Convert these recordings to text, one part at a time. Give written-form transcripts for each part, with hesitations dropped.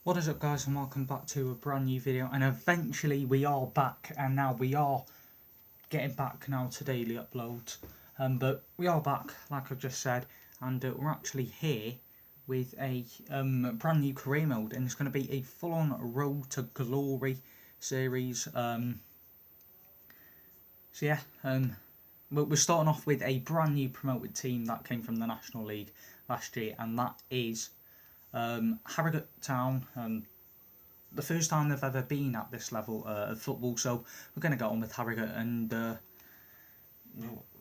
What is up, guys, and welcome back to a brand new video. And eventually we are back, and now we are getting back now to daily uploads, but we are back, like I just said, and we're actually here with a brand new career mode, and it's going to be a full-on Road to Glory series. So yeah, we're starting off with a brand new promoted team that came from the National League last year, and that is Harrogate Town. The first time they've ever been at this level of football, so we're going to get on with Harrogate and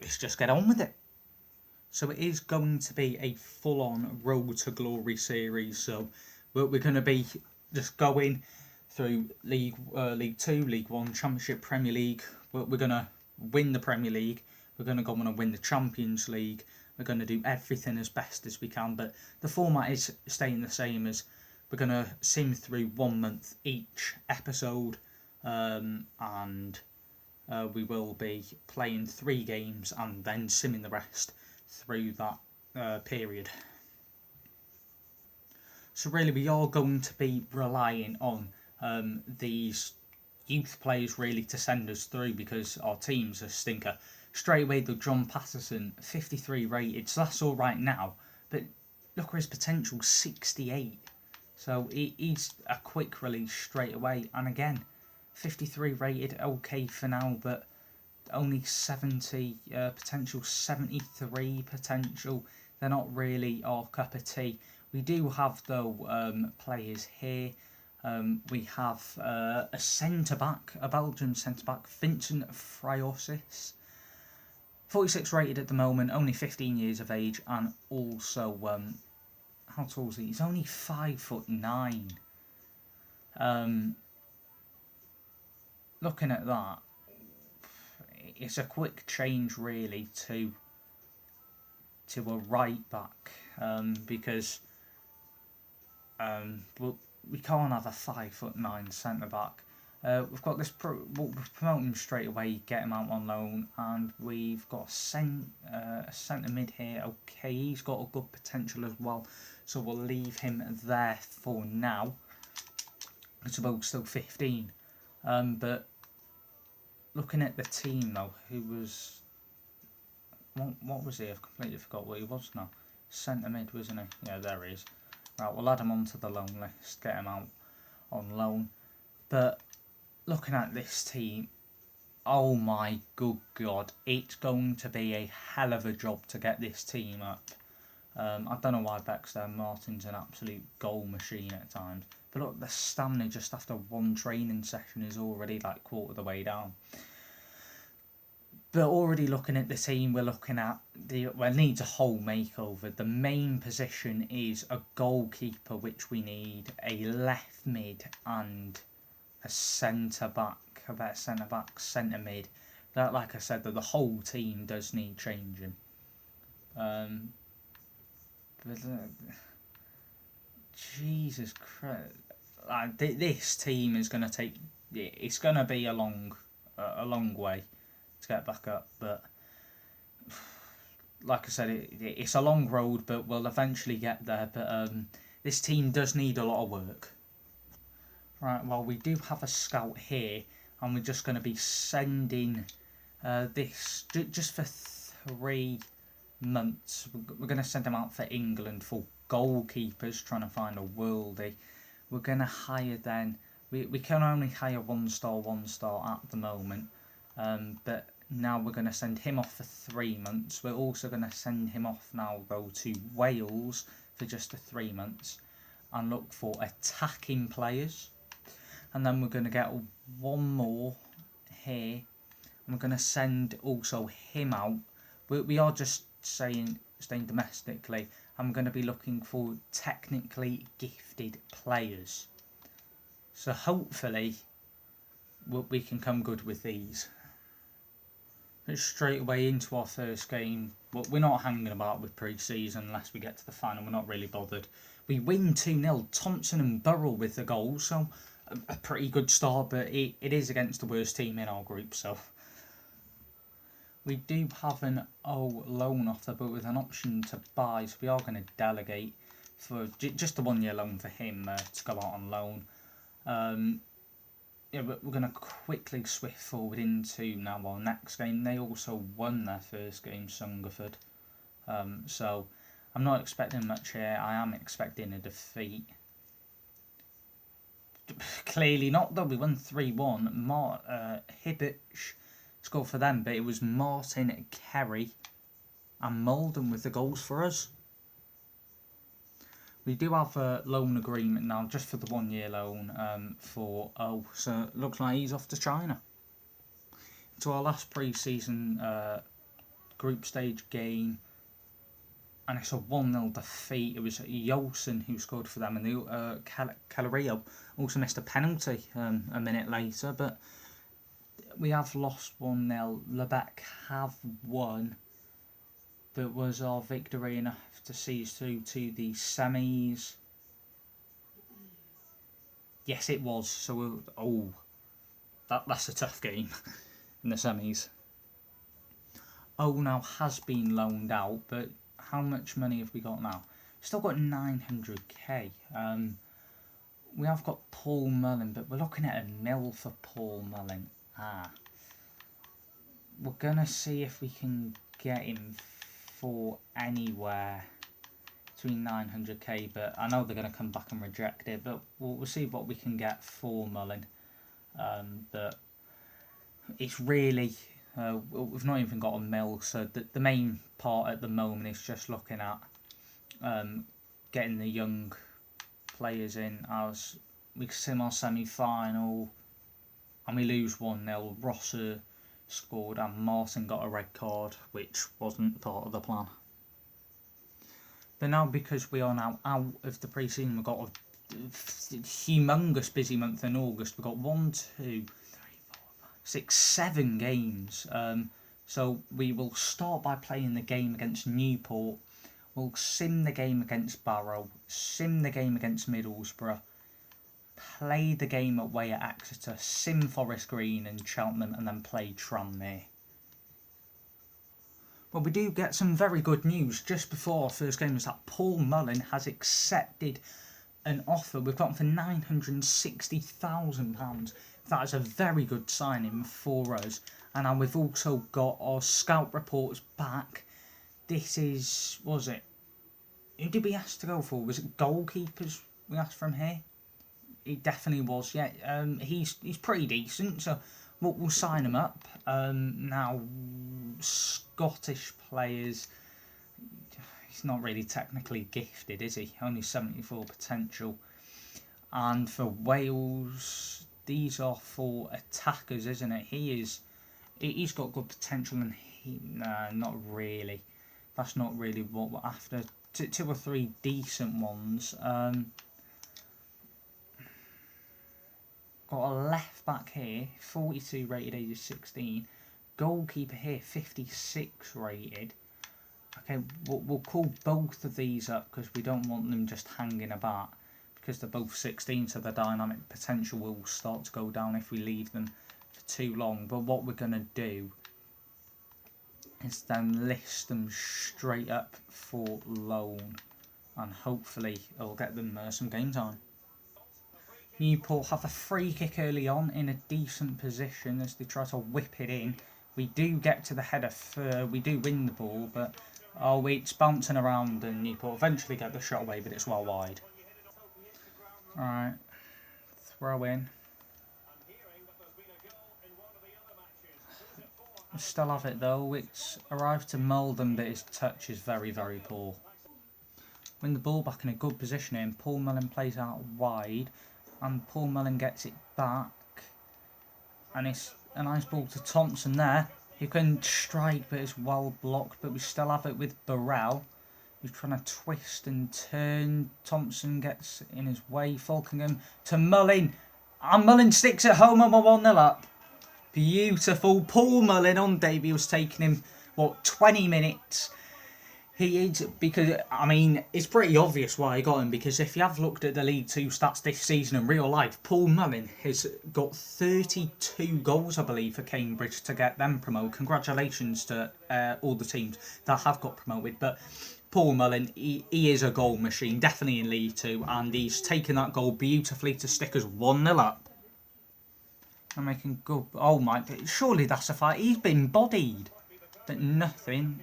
let's just get on with it. So it is going to be a full-on Road to Glory series, so we're going to be just going through League 2, League 1, Championship, Premier League. We're going to win the Premier League, we're going to go on and win the Champions League, we're going to do everything as best as we can, but the format is staying the same as we're going to sim through 1 month each episode, and we will be playing 3 games and then simming the rest through that period. So really we are going to be relying on these youth players really to send us through, because our team's a stinker. Straight away, the John Patterson, 53 rated, so that's all right now, but look at his potential, 68. So he's a quick release straight away, and again, 53 rated, okay for now, but only 70 potential, 73 potential. They're not really our cup of tea. We do have, though, players here. We have a centre-back, a Belgian centre-back, Vincent Friosis. 46 rated at the moment, only 15 years of age, and also how tall is he? He's only 5'9". Looking at that, it's a quick change really to a right back, because we can't have a 5'9" centre back. We've got this. We'll promote him straight away, get him out on loan, and we've got a centre mid here. Okay, he's got a good potential as well, so we'll leave him there for now. It's about still 15. But looking at the team though, who was what was he? I've completely forgot what he was now. Centre mid, wasn't he? Yeah, there he is. Right, we'll add him onto the loan list, get him out on loan. But looking at this team, oh my good God, it's going to be a hell of a job to get this team up. I don't know why Beck's there. Martin's an absolute goal machine at times. But look, the stamina just after 1 training session is already like quarter of the way down. But already looking at the team, we're looking at needs a whole makeover. The main position is a goalkeeper, which we need, a left mid, and a centre back, a better centre back, centre mid. That, like I said, the whole team does need changing. But Jesus Christ, like, this team is going to take. It's going to be a long way to get back up. But like I said, it's a long road, but we'll eventually get there. But this team does need a lot of work. Right, well, we do have a scout here, and we're just going to be sending this just for 3 months. We're going to send him out for England for goalkeepers, trying to find a worldie. We're going to hire then. We can only hire 1-star at the moment, but now we're going to send him off for 3 months. We're also going to send him off now, though, to Wales for just the 3 months, and look for attacking players. And then we're going to get 1 more here, and we're going to send also him out. We are just staying domestically, and we're going to be looking for technically gifted players. So hopefully we can come good with these. Straight away into our first game. But we're not hanging about with pre-season unless we get to the final. We're not really bothered. We win 2-0. Thompson and Burrell with the goal, so a pretty good start, but it is against the worst team in our group, so we do have an loan offer, but with an option to buy, so we are going to delegate for just a 1 year loan for him to go out on loan. Yeah, we're going to quickly swift forward into now our next game. They also won their first game, Sungerford. So I'm not expecting much here. I am expecting a defeat. Clearly not, though. We won 3-1. Hibbich scored for them, but it was Martin, Kerry and Malden with the goals for us. We do have a loan agreement now, just for the 1 year loan for O. So it looks like he's off to China. To our last pre-season group stage game. And it's a 1-0 defeat. It was Yolson who scored for them. And Calario also missed a penalty a minute later. But we have lost 1-0. Lebec have won. But was our victory enough to see us through to the semis? Yes, it was. So, that's a tough game in the semis. Now has been loaned out, but how much money have we got now? Still got 900k. We have got Paul Mullen, but we're looking at a mil for Paul Mullen. We're going to see if we can get him for anywhere between 900k, but I know they're going to come back and reject it, but we'll see what we can get for Mullen. But it's really we've not even got a mil, so the main part at the moment is just looking at getting the young players in. As we sim our semi-final and we lose 1-0, Rosser scored and Martin got a red card, which wasn't part of the plan. But now, because we are now out of the pre-season, we've got a humongous busy month in August. We've got 1, 2, 3, 4, 5, 6, 7 games. So we will start by playing the game against Newport. We'll sim the game against Barrow, sim the game against Middlesbrough, play the game away at Exeter, sim Forest Green and Cheltenham, and then play Tranmere. Well, we do get some very good news just before our first game is that Paul Mullen has accepted an offer we've got for £960,000. That is a very good signing for us. And now we've also got our scout reports back. This is, was it? Who did we ask to go for? Was it goalkeepers we asked from here? It definitely was, yeah. He's pretty decent, so we'll sign him up. Now, Scottish players, he's not really technically gifted, is he? Only 74 potential. And for Wales, these are for attackers, isn't it? He's got good potential, and not really. That's not really what we're after. Two or three decent ones. Got a left back here, 42 rated, ages 16. Goalkeeper here, 56 rated. Okay, we'll call both of these up because we don't want them just hanging about, because they're both 16, so the dynamic potential will start to go down if we leave them for too long. But what we're going to do is then list them straight up for loan, and hopefully it'll get them some game time. Newport have a free kick early on in a decent position as they try to whip it in. We do get to the header, we do win the ball, but it's bouncing around and Newport eventually get the shot away, but it's well wide. Alright, throw in. We still have it though. It's arrived to Malden, but his touch is very, very poor. Win the ball back in a good position here, and Paul Mullen plays out wide, and Paul Mullen gets it back, and it's a nice ball to Thompson there. He can strike, but it's well blocked, but we still have it with Burrell, who's trying to twist and turn. Thompson gets in his way. Falkingham to Mullen, and Mullen sticks it home, and we're 1-0 up. Beautiful. Paul Mullen on debut was taking him, 20 minutes. He is, because, I mean, it's pretty obvious why I got him, because if you have looked at the League 2 stats this season in real life, Paul Mullen has got 32 goals, I believe, for Cambridge to get them promoted. Congratulations to all the teams that have got promoted, but Paul Mullin, he is a goal machine, definitely in League Two, and he's taken that goal beautifully to stick us 1-0 up. I'm making good. Oh my, surely that's a fight. He's been bodied, but nothing.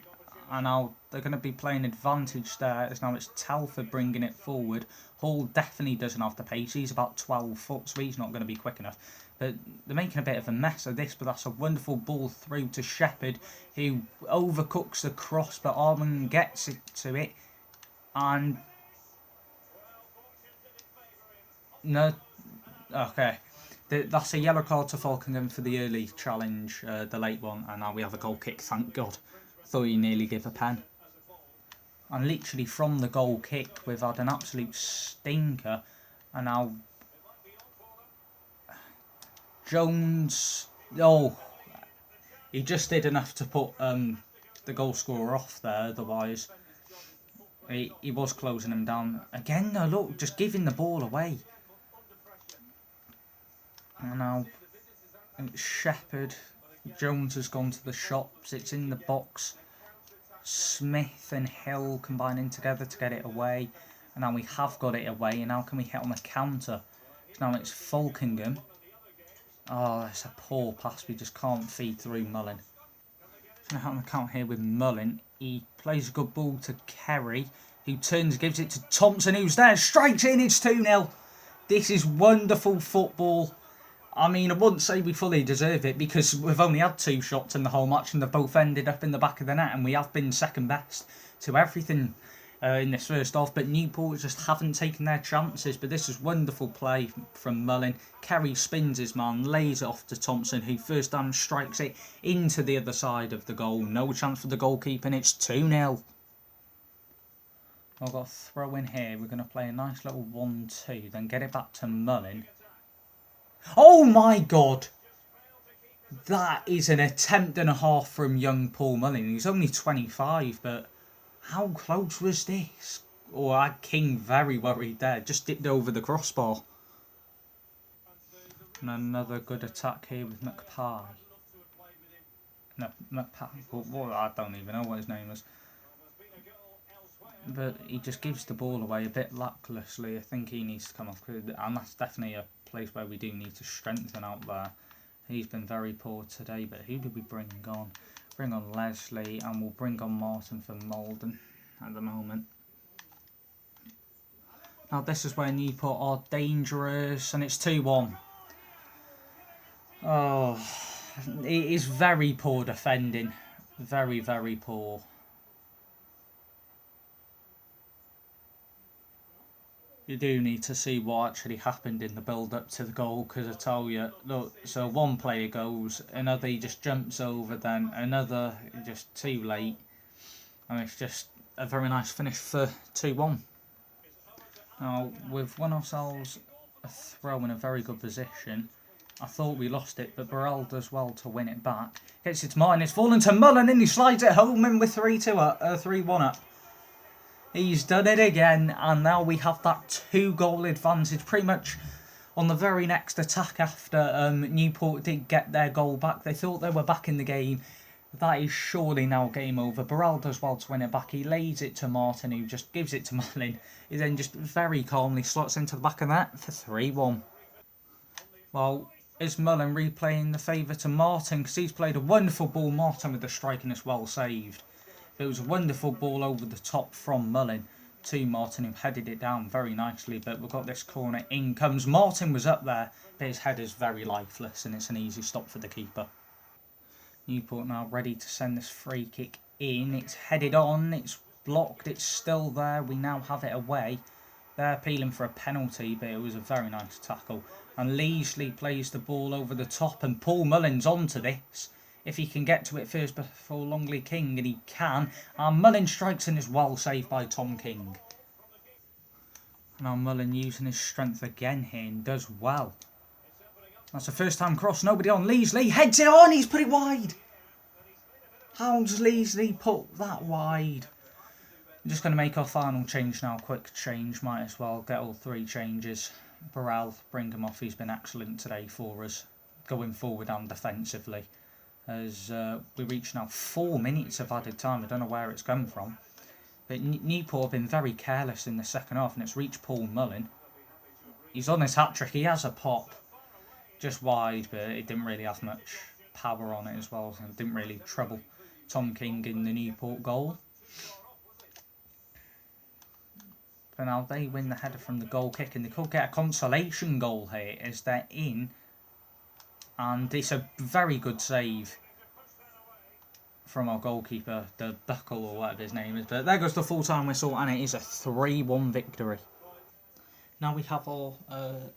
And now they're going to be playing advantage there, as now it's Telford bringing it forward. Hall definitely doesn't have the pace. He's about 12 foot, so he's not going to be quick enough. But they're making a bit of a mess of this, but that's a wonderful ball through to Shepherd, who overcooks the cross, but Armand gets it to it. And... no... okay. That's a yellow card to Falkingham for the early challenge, the late one, and now we have a goal kick, thank God. Thought he nearly gave a pen. And literally from the goal kick, we've had an absolute stinker, and now Jones, oh, he just did enough to put the goal scorer off there, otherwise he was closing him down. Again though, look, just giving the ball away. And now it's Shepherd. Jones has gone to the shops. It's in the box. Smith and Hill combining together to get it away. And now we have got it away. And now can we hit on the counter? So now it's Falkingham. Oh, that's a poor pass. We just can't feed through Mullin. So now on the count here with Mullin. He plays a good ball to Kerry, who turns, gives it to Thompson, who's there. Strikes in. It's 2-0. This is wonderful football. I mean, I wouldn't say we fully deserve it because we've only had 2 shots in the whole match and they've both ended up in the back of the net, and we have been second best to everything in this first half. But Newport just haven't taken their chances. But this is wonderful play from Mullin. Kerry spins his man, lays it off to Thompson, who first time strikes it into the other side of the goal. No chance for the goalkeeper, and it's 2-0. I've got a throw in here. We're going to play a nice little 1-2, then get it back to Mullin. Oh my God! That is an attempt and a half from young Paul Mullin. He's only 25, but how close was this? Oh, I had King very worried there. Just dipped over the crossbar. And another good attack here with McPie. No, McPie. Well, I don't even know what his name is. But he just gives the ball away a bit lacklusterly. I think he needs to come off. And that's definitely a place where we do need to strengthen out there. He's been very poor today, but who did we bring on? Bring on Leslie, and we'll bring on Martin for Malden at the moment. Now this is where Newport are dangerous, and it's 2-1. Oh, it is very poor defending. Very, very poor. You do need to see what actually happened in the build-up to the goal, because I tell you, look, so one player goes, another he just jumps over, then another just too late, and it's just a very nice finish for 2-1. Now, we've won ourselves a throw in a very good position. I thought we lost it, but Burrell does well to win it back. Gets it to Martin, it's fallen to Mullin, and he slides it home in with 3-1 up. He's done it again, and now we have that 2-goal advantage pretty much on the very next attack after Newport did get their goal back. They thought they were back in the game. That is surely now game over. Burrell does well to win it back. He lays it to Martin, who just gives it to Mullin. He then just very calmly slots into the back of that for 3-1. Well, is Mullin replaying the favour to Martin, because he's played a wonderful ball. Martin with the strike, and it's well saved. It was a wonderful ball over the top from Mullin to Martin, who headed it down very nicely. But we've got this corner. In comes Martin, was up there, but his header's very lifeless, and it's an easy stop for the keeper. Newport now ready to send this free kick in. It's headed on, it's blocked, it's still there. We now have it away. They're appealing for a penalty, but it was a very nice tackle. And Leasley plays the ball over the top, and Paul Mullin's onto this. If he can get to it first before Longley King, and he can. And Mullin strikes, and is well saved by Tom King. Now Mullin using his strength again here, and does well. That's the first time cross, nobody on. Leasley heads it on, he's put it wide. How's Leasley put that wide? I'm just going to make our final change now. Quick change, might as well get all 3 changes. Burrell, bring him off, he's been excellent today for us, going forward and defensively. As we reach now 4 minutes of added time. I don't know where it's come from. But Newport have been very careless in the second half, and it's reached Paul Mullin. He's on his hat-trick. He has a pop just wide, but it didn't really have much power on it as well. So it didn't really trouble Tom King in the Newport goal. But now they win the header from the goal kick, and they could get a consolation goal here as they're in. And it's a very good save from our goalkeeper, the Buckle or whatever his name is. But there goes the full-time whistle, and it is a 3-1 victory. Now we have our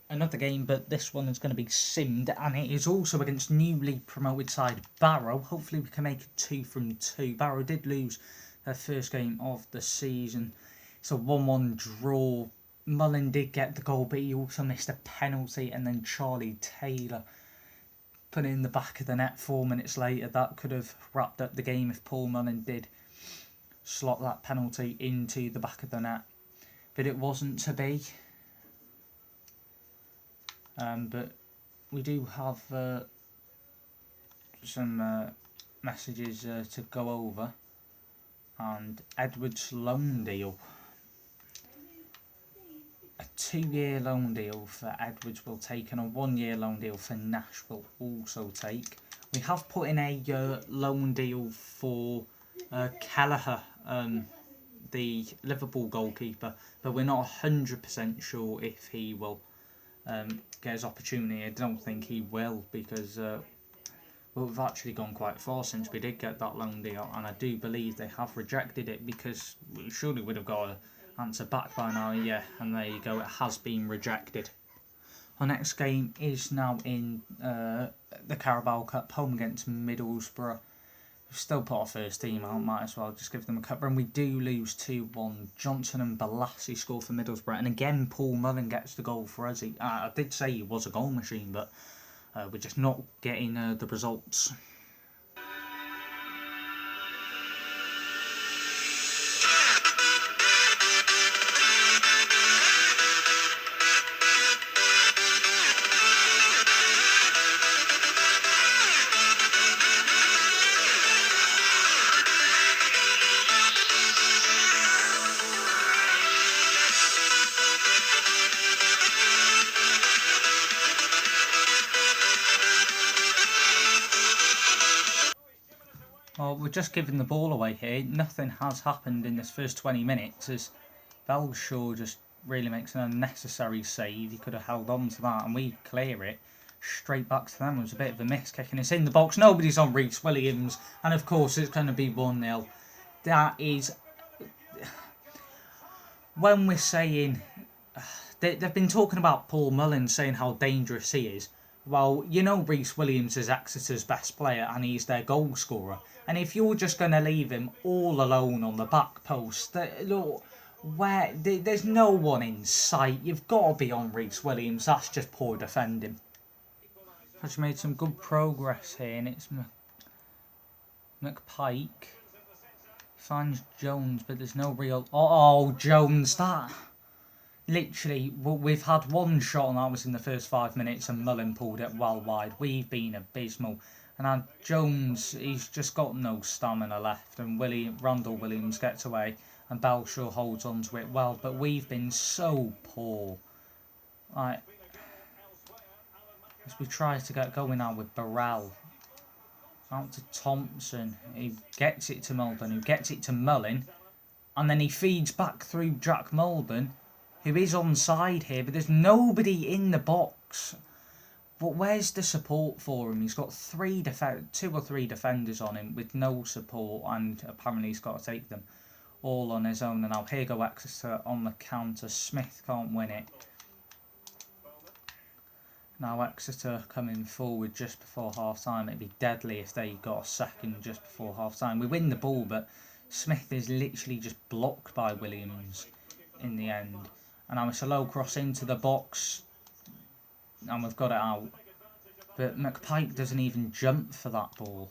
another game, but this one is going to be simmed, and it is also against newly promoted side Barrow. Hopefully we can make it 2 from 2. Barrow did lose their first game of the season. It's a 1-1 draw. Mullin did get the goal, but he also missed a penalty, and then Charlie Taylor put it in the back of the net 4 minutes later. That could have wrapped up the game if Paul Mullin did slot that penalty into the back of the net. But it wasn't to be. But we do have some messages to go over. And Edward's loan deal. A 2-year loan deal for Edwards will take, and a 1-year loan deal for Nash will also take. We have put in a loan deal for Kelleher, the Liverpool goalkeeper, but we're not 100% sure if he will get his opportunity. I don't think he will, because well, we've actually gone quite far since we did get that loan deal, and I do believe they have rejected it, because we surely would have got an answer back by now. Yeah, and there you go, it has been rejected. Our next game is now in the Carabao Cup, home against Middlesbrough. We've still put our first team out, might as well just give them a cup run. We do lose 2-1. Johnson and Balassi score for Middlesbrough, and again Paul Mullin gets the goal for us. I did say he was a goal machine, but we're just not getting the results. Well, we're just giving the ball away here. Nothing has happened in this first 20 minutes as Belshaw just really makes an unnecessary save. He could have held on to that, and we clear it straight back to them. It was a bit of a miss, kicking us in the box. Nobody's on Reece Williams, and of course it's going to be 1-0. That is... When we're saying... They've been talking about Paul Mullin, saying how dangerous he is. Well, you know Reece Williams is Exeter's best player, and he's their goal scorer. And if you're just going to leave him all alone on the back post, look, there's no one in sight. You've got to be on Reece Williams. That's just poor defending. Has made some good progress here, and it's McPike. Finds Jones, but there's no real... Oh, Jones, that... Literally, we've had one shot, and that was in the first 5 minutes, and Mullin pulled it well wide. We've been abysmal. And now Jones, he's just got no stamina left, and Randall Williams gets away, and Belshaw holds on to it well. But we've been so poor. As we try to get going now with Burrell. Out to Thompson. He gets it to Mulden, who gets it to Mullin. And then he feeds back through Jack Mulden, who is onside here, but there's nobody in the box. But where's the support for him? He's got 2 or 3 defenders on him with no support, and apparently he's got to take them all on his own. And now here go Exeter on the counter. Smith can't win it. Now Exeter coming forward just before half-time. It'd be deadly if they got a second just before half-time. We win the ball, but Smith is literally just blocked by Williams in the end. And now it's a low cross into the box, and we've got it out. But McPike doesn't even jump for that ball.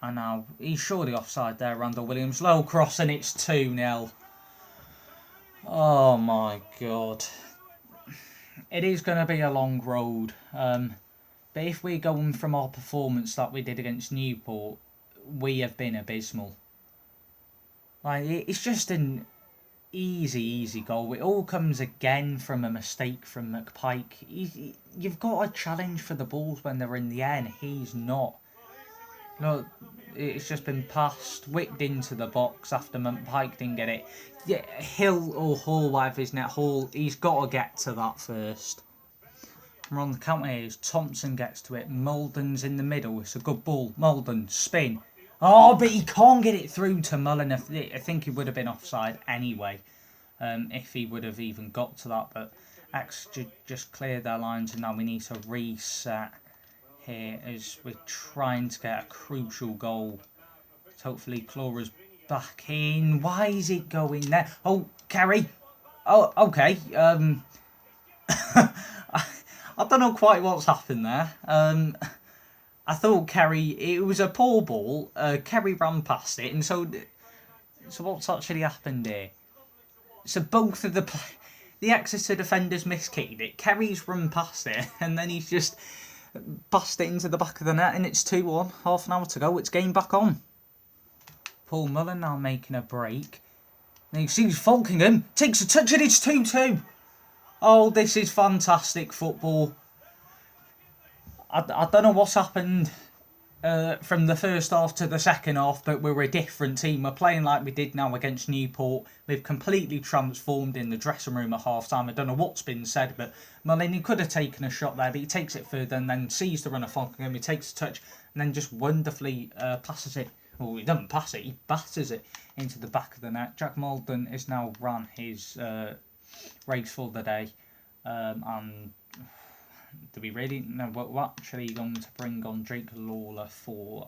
And now he's surely offside there, Randall Williams. Low cross, and it's 2-0. Oh my God. It is going to be a long road. But if we're going from our performance that we did against Newport, we have been abysmal. Like, it's just an easy goal. It all comes again from a mistake from McPike. You've got a challenge for the balls when they're in the air, and he's not. No, it's just been passed, whipped into the box after McPike didn't get it. Yeah, Hill or Hall, whatever his net, Hall, he's got to get to that first. We're on the counter here. Thompson gets to it. Mulden's in the middle. It's a good ball. Mulden, spin. Oh, but he can't get it through to Mullen. I think he would have been offside anyway, if he would have even got to that. But X just cleared their lines, and now we need to reset here as we're trying to get a crucial goal. So hopefully Clara's back in. Why is it going there? Oh, Kerry. Oh, okay. I don't know quite what's happened there. I thought Kerry, it was a poor ball. Kerry ran past it, and so what's actually happened here? So both of the Exeter defenders miskicked it. Kerry's run past it, and then he's just passed it into the back of the net, and it's 2-1. Half an hour to go. It's game back on. Paul Mullen now making a break. And you see Falkingham takes a touch, and it's 2-2. Oh, this is fantastic football. I don't know what's happened from the first half to the second half, but we're a different team. We're playing like we did now against Newport. We've completely transformed in the dressing room at half time. I don't know what's been said, but Mullin could have taken a shot there, but he takes it further and then sees the run of Falkingham. He takes a touch and then just wonderfully passes it. Well, he doesn't pass it, he batters it into the back of the net. Jack Malden has now run his race for the day. And do we really? No, we're actually going to bring on Jake Lawler for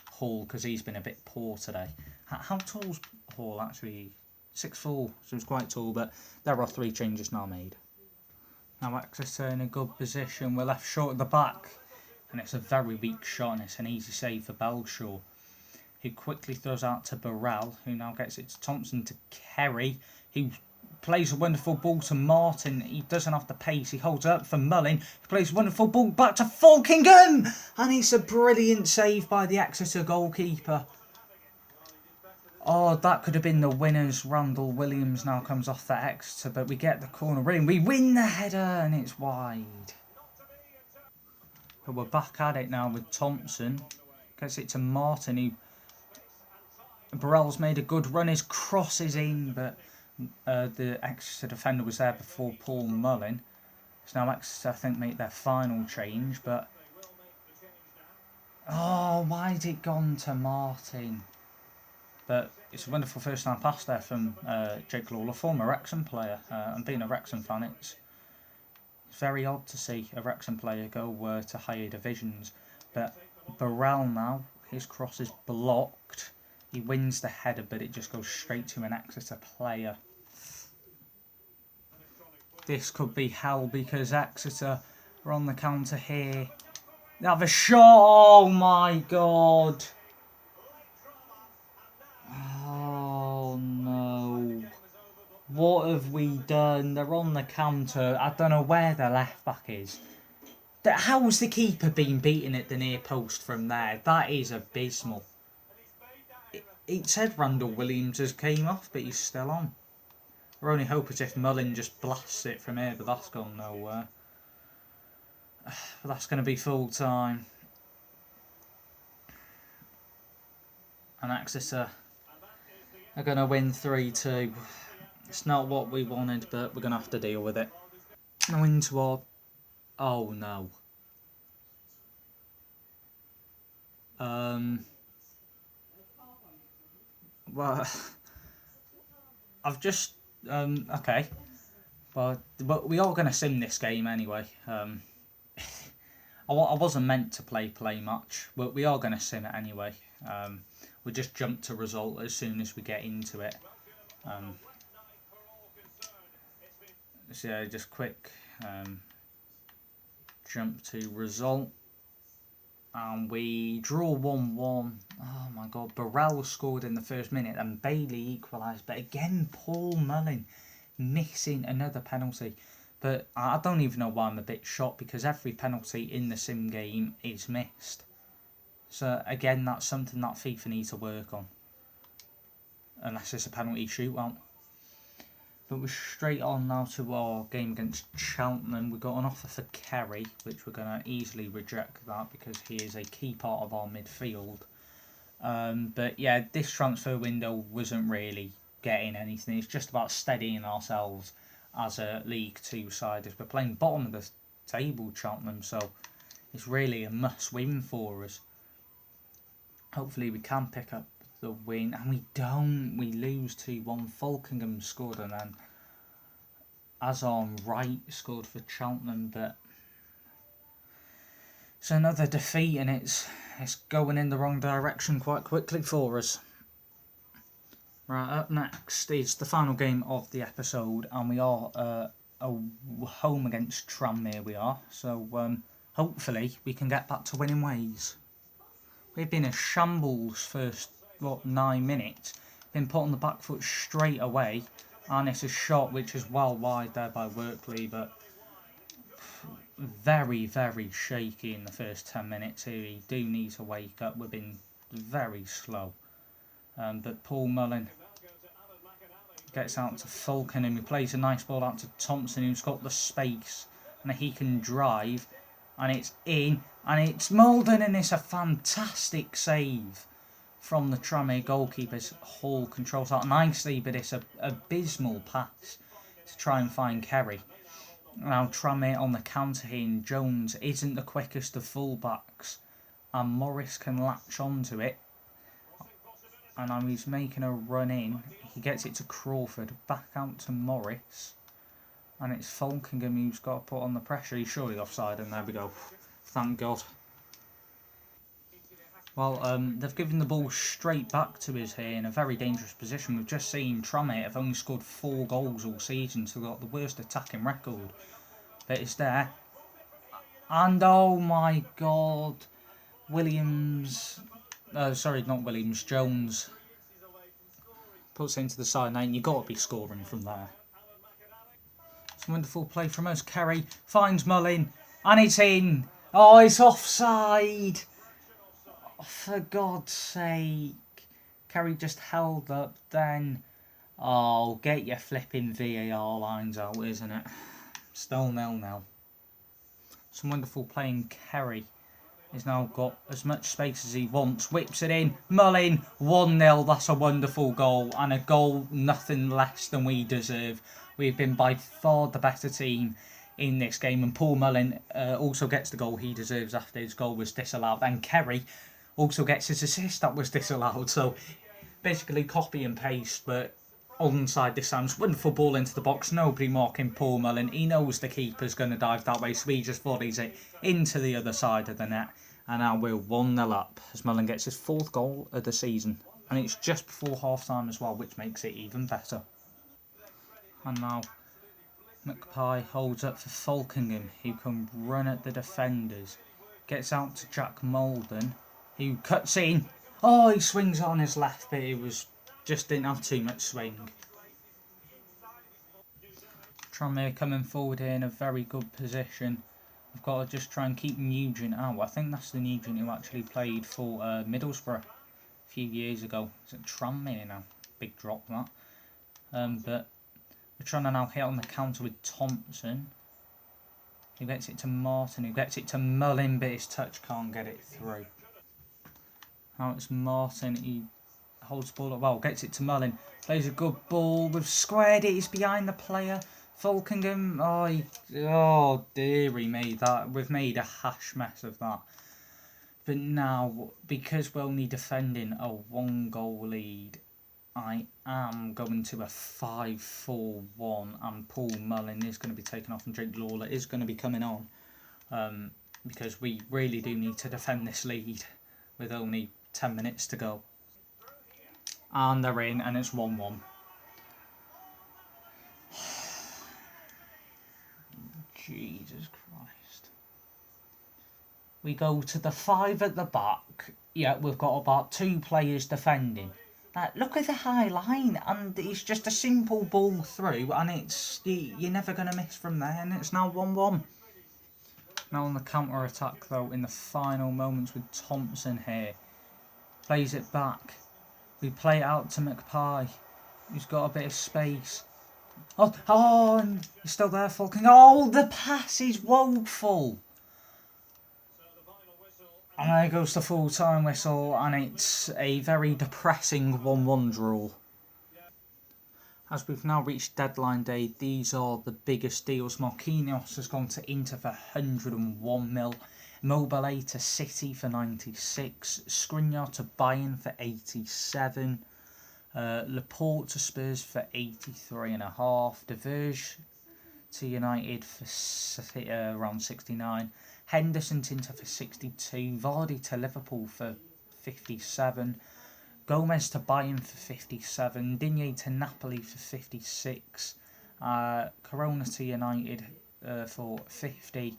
Hall because he's been a bit poor today. How tall's Hall actually? 6'4", so he's quite tall, but there are 3 changes now made. Now Exeter in a good position. We're left short at the back, and it's a very weak shot, and it's an easy save for Belshaw, who quickly throws out to Burrell, who now gets it to Thompson, to Kerry, who plays a wonderful ball to Martin. He doesn't have the pace. He holds up for Mullin. He plays a wonderful ball back to Falkingham. And it's a brilliant save by the Exeter goalkeeper. Oh, that could have been the winners. Randall Williams now comes off for Exeter, but we get the corner in. We win the header and it's wide. But we're back at it now with Thompson. Gets it to Martin, who... Burrell's made a good run. His cross is in, but the Exeter defender was there before Paul Mullin. So now Exeter, I think, make their final change, but... Oh, why did it gone to Martin? But it's a wonderful first-time pass there from Jake Lawler, former Wrexham player. And being a Wrexham fan, it's very odd to see a Wrexham player go to higher divisions. But Burrell now, his cross is blocked. He wins the header, but it just goes straight to an Exeter player. This could be hell because Exeter are on the counter here. They have a shot. Oh my god. Oh no. What have we done? They're on the counter. I don't know where the left back is. How's the keeper been beaten at the near post from there? That is abysmal. It said Randall Williams has came off, but he's still on. We're only hoping if Mullin just blasts it from here, but that's gone nowhere. But that's going to be full time. And Exeter are going to win 3-2. It's not what we wanted, but we're going to have to deal with it. Now into our... Oh no. Well, I've just... okay. But we are going to sim this game anyway. I wasn't meant to play much, but we are going to sim it anyway. We'll just jump to result as soon as we get into it. So yeah, just quick jump to result. And we draw 1-1. Oh my god, Burrell scored in the first minute and Bailey equalised. But again, Paul Mullin missing another penalty. But I don't even know why I'm a bit shocked, because every penalty in the sim game is missed. So again, that's something that FIFA needs to work on. unless it's a penalty shootout. But we're straight on now to our game against Cheltenham. We've got an offer for Kerry, which we're going to easily reject that because he is a key part of our midfield. But yeah, this transfer window wasn't really getting anything. It's just about steadying ourselves as a League Two side as we're playing bottom of the table, Cheltenham, so it's really a must-win for us. Hopefully we can pick up the win, and we don't. We lose 2-1. Falkingham scored, and then Azarn Wright scored for Cheltenham, but it's another defeat, and it's going in the wrong direction quite quickly for us. Right, up next is the final game of the episode, and we are home against Tranmere we are, so hopefully we can get back to winning ways. We've been a shambles first 9 minutes, been put on the back foot straight away, and it's a shot which is well wide there by Workley, but very, very shaky in the first 10 minutes here. He do need to wake up. We've been very slow. But Paul Mullin gets out to Falcon, and he plays a nice ball out to Thompson, who's got the space, and he can drive, and it's in, and it's Molden, and it's a fantastic save from the Tranmere goalkeepers. Hall controls that nicely, but it's an abysmal pass to try and find Kerry. Now Tranmere on the counter here, and Jones isn't the quickest of fullbacks, and Morris can latch onto it. And now he's making a run in. He gets it to Crawford, back out to Morris, and it's Falkingham who's got to put on the pressure. He's surely offside, and there we go. Thank God. Well, they've given the ball straight back to us here in a very dangerous position. We've just seen Tranmere have only scored 4 goals all season, so they've got the worst attacking record. But it's there. And oh my God, Williams... sorry, not Williams, Jones puts it into the side line. You've got to be scoring from there. It's a wonderful play from us. Kerry finds Mullin, and it's in. Oh, it's offside. For God's sake. Kerry just held up then. Oh, get your flipping VAR lines out, isn't it? Still 0-0. Some wonderful playing. Kerry has now got as much space as he wants. Whips it in. Mullin, 1-0. That's a wonderful goal. And a goal nothing less than we deserve. We've been by far the better team in this game. And Paul Mullin also gets the goal he deserves after his goal was disallowed. And Kerry also gets his assist that was disallowed. So basically copy and paste, but onside this time. Wonderful ball into the box. Nobody marking Paul Mullin. He knows the keeper's going to dive that way, so he just volleys it into the other side of the net. And now we're 1-0 up as Mullin gets his 4th goal of the season. And it's just before half-time as well, which makes it even better. And now McPie holds up for Falkingham, who can run at the defenders. Gets out to Jack Molden, who cuts in. Oh, he swings on his left, but it was just didn't have too much swing. Tranmere coming forward here in a very good position. We've got to just try and keep Nugent out. I think that's the Nugent who actually played for Middlesbrough a few years ago. Is it Tranmere now? Big drop that. But we're trying to now hit on the counter with Thompson. Who gets it to Martin, who gets it to Mullin, but his touch can't get it through. Now it's Martin, he holds the ball up well, gets it to Mullin, plays a good ball, we've squared it, he's behind the player. Falkingham, oh dear, we've made a hash mess of that. But now, because we're only defending a 1-goal lead, I am going to a 5-4-1, and Paul Mullin is going to be taken off, and Jake Lawler is going to be coming on, because we really do need to defend this lead with only 10 minutes to go. And they're in, and it's 1-1. Jesus Christ. We go to the 5 at the back. Yeah, we've got about 2 players defending. Look at the high line, and it's just a simple ball through, and you're never going to miss from there, and it's now 1-1. Now on the counter-attack, though, in the final moments with Thompson here. Plays it back We play it out to McPie. He's got a bit of space. Oh, and he's still there, Falking. Oh, the pass is woeful. And there goes the full-time whistle, and it's a very depressing 1-1 draw. As we've now reached deadline day, these are the biggest deals. Marquinhos has gone to Inter for 101 mil. Mobile to City for 96. Skriniar to Bayern for 87. Laporte to Spurs for 83.5. De Vrij to United for around 69. Henderson to Inter for 62. Vardy to Liverpool for 57. Gomez to Bayern for 57. Digne to Napoli for 56. Corona to United for 50.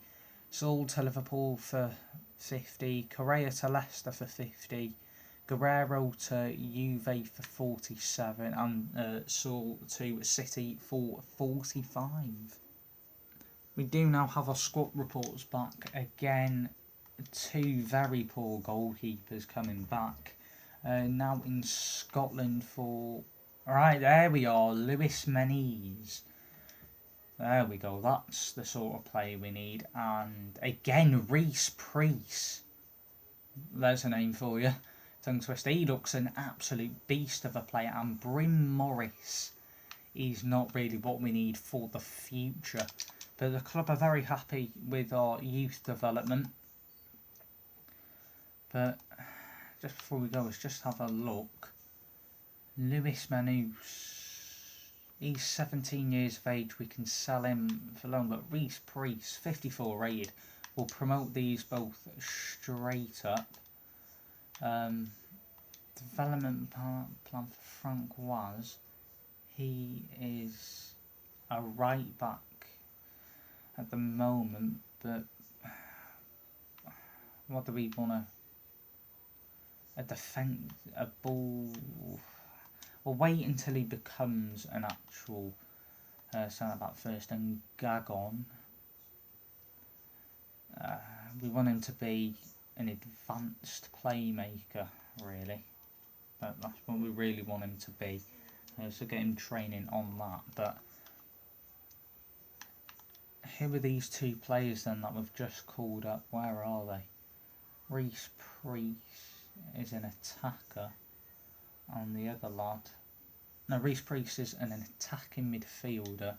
Saul to Liverpool for 50. Correa to Leicester for 50. Guerrero to Juve for 47. And Saul to City for 45. We do now have our squad reports back again. 2 very poor goalkeepers coming back. Now in Scotland for... Alright, there we are. Lewis Meniz. There we go. That's the sort of player we need. And again, Reece Priest. There's a name for you. Tongue twister. He looks an absolute beast of a player. And Bryn Morris is not really what we need for the future. But the club are very happy with our youth development. But just before we go, let's just have a look. Lewis Manus. He's 17 years of age. We can sell him for loan. But Reece Priest, 54 rated. We'll promote these both straight up. Development plan for Frank was. He is a right back at the moment, but what do we want to... A defense, a ball... We'll wait until he becomes an actual centre-back first. And Gagon, we want him to be an advanced playmaker, really. That's what we really want him to be. So get him training on that. But who are these 2 players then that we've just called up? Where are they? Reece Priest is an attacker, and the other lad... No, Reece Priest is an attacking midfielder,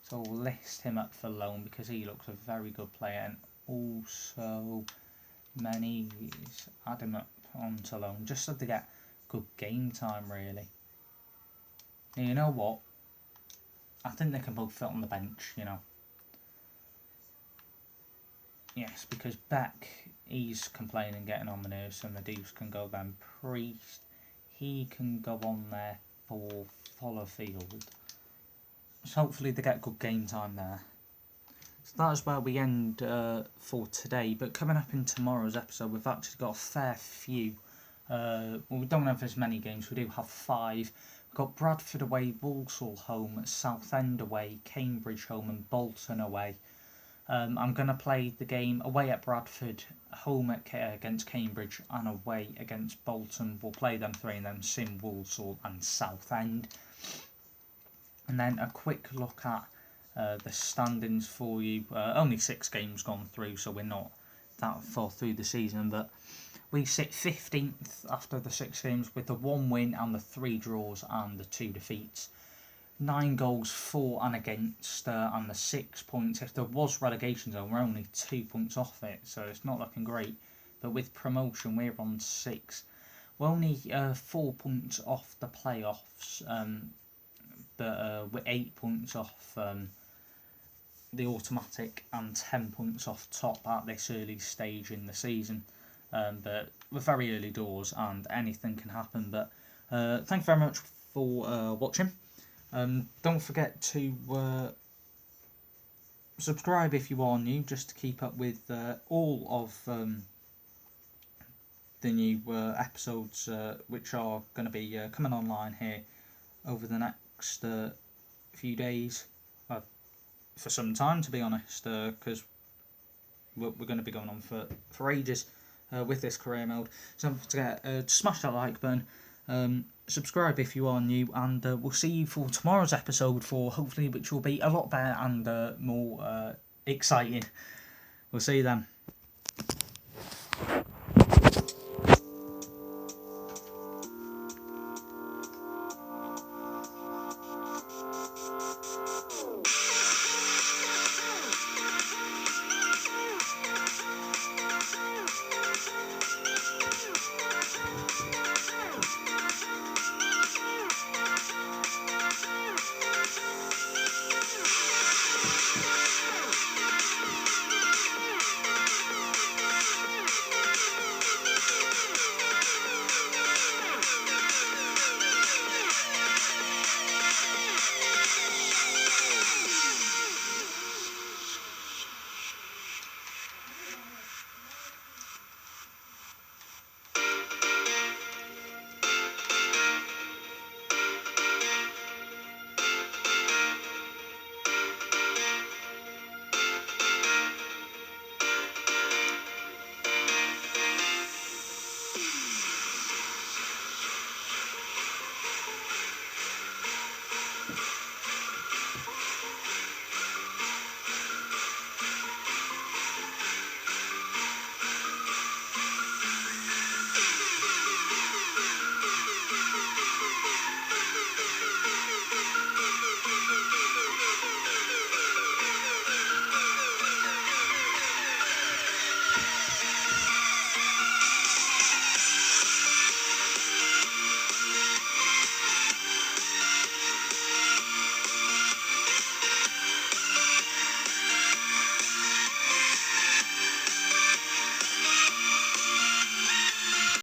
so we'll list him up for loan because he looks a very good player. And also Meniz, add him up onto loan just so they get good game time, really. And you know what? I think they can both fit on the bench, you know. Yes, because Beck, he's complaining, getting on the nerves, and the Deuce can go then. Priest, he can go on there for Fallowfield. So hopefully they get good game time there. So that is where we end for today. But coming up in tomorrow's episode, we've actually got a fair few. Well, we don't have as many games. We do have 5. We've got Bradford away, Walsall home, Southend away, Cambridge home, and Bolton away. I'm going to play the game away at Bradford, home against Cambridge, and away against Bolton. We'll play them 3 and then Sim, Walsall and Southend. And then a quick look at the standings for you. Only 6 games gone through, so we're not that far through the season. But we sit 15th after the 6 games with the 1 win and the 3 draws and the 2 defeats. 9 goals for and against, and the 6 points. If there was relegation zone, we're only 2 points off it, so it's not looking great. But with promotion, we're on 6. We're only 4 points off the playoffs, but we're 8 points off the automatic and 10 points off top at this early stage in the season. But we're very early doors and anything can happen. But thank you very much for watching. Don't forget to subscribe if you are new, just to keep up with all of the new episodes which are going to be coming online here over the next few days, for some time, to be honest, because we're going to be going on for ages with this career mode. So don't forget to smash that like button, Subscribe if you are new, and we'll see you for tomorrow's episode, for hopefully which will be a lot better and more exciting. We'll see you then.